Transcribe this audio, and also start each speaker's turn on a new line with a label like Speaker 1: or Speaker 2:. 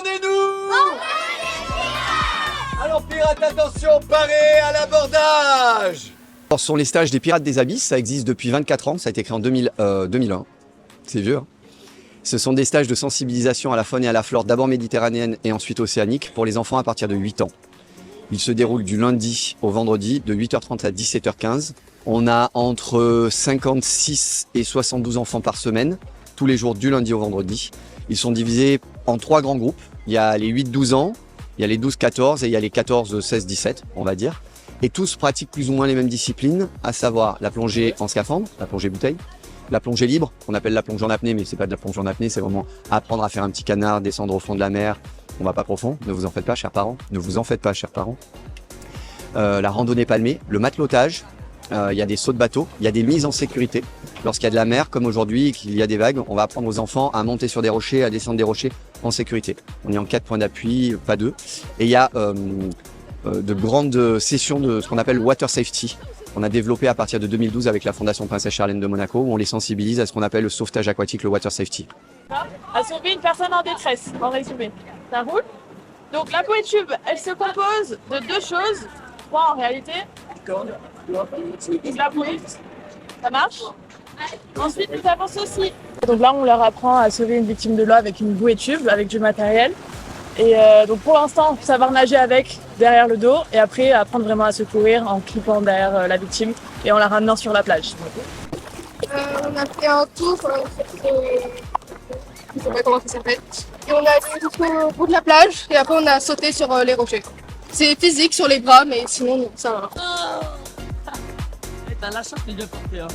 Speaker 1: Répondez-nous! Alors pirates, attention, parez à l'abordage! Ce sont les stages des Pirates des Abysses, ça existe depuis 24 ans, ça a été créé en 2001. C'est vieux, hein. Ce sont des stages de sensibilisation à la faune et à la flore, d'abord méditerranéenne et ensuite océanique, pour les enfants à partir de 8 ans. Ils se déroulent du lundi au vendredi, de 8h30 à 17h15. On a entre 56 et 72 enfants par semaine, tous les jours du lundi au vendredi. Ils sont divisés en 3 grands groupes. Il y a les 8-12 ans, il y a les 12-14 et il y a les 14-16-17, on va dire. Et tous pratiquent plus ou moins les mêmes disciplines, à savoir la plongée en scaphandre, la plongée bouteille, la plongée libre, qu'on appelle la plongée en apnée, mais c'est pas de la plongée en apnée, c'est vraiment apprendre à faire un petit canard, descendre au fond de la mer. On va pas profond, ne vous en faites pas, chers parents. Ne vous en faites pas, chers parents. La randonnée palmée, le matelotage, il y a des sauts de bateau, il y a des mises en sécurité. Lorsqu'il y a de la mer, comme aujourd'hui, et qu'il y a des vagues, on va apprendre aux enfants à monter sur des rochers, à descendre des rochers en sécurité. On est en 4 points d'appui, pas 2. Et il y a de grandes sessions de ce qu'on appelle water safety. On a développé à partir de 2012 avec la Fondation Princesse Charlène de Monaco, où on les sensibilise à ce qu'on appelle le sauvetage aquatique, le water safety.
Speaker 2: À sauver une personne en détresse, en résumé. Ça roule? Donc la bouée tube, elle se compose de 2 choses, 3 en réalité. Donc la bouée, ça marche. Ensuite, nous avons ceci. Donc là, on leur apprend à sauver une victime de l'eau avec une bouée tube, avec du matériel. Et donc pour l'instant, savoir nager avec derrière le dos et après apprendre vraiment à secourir en clipant derrière la victime et en la ramenant sur la plage.
Speaker 3: On a fait un tour, je sais pas comment ça s'appelle, et on a allé jusqu'au bout de la plage et après on a sauté sur les rochers. C'est physique sur les bras, mais sinon ça va.
Speaker 4: T'as la chance de le porter.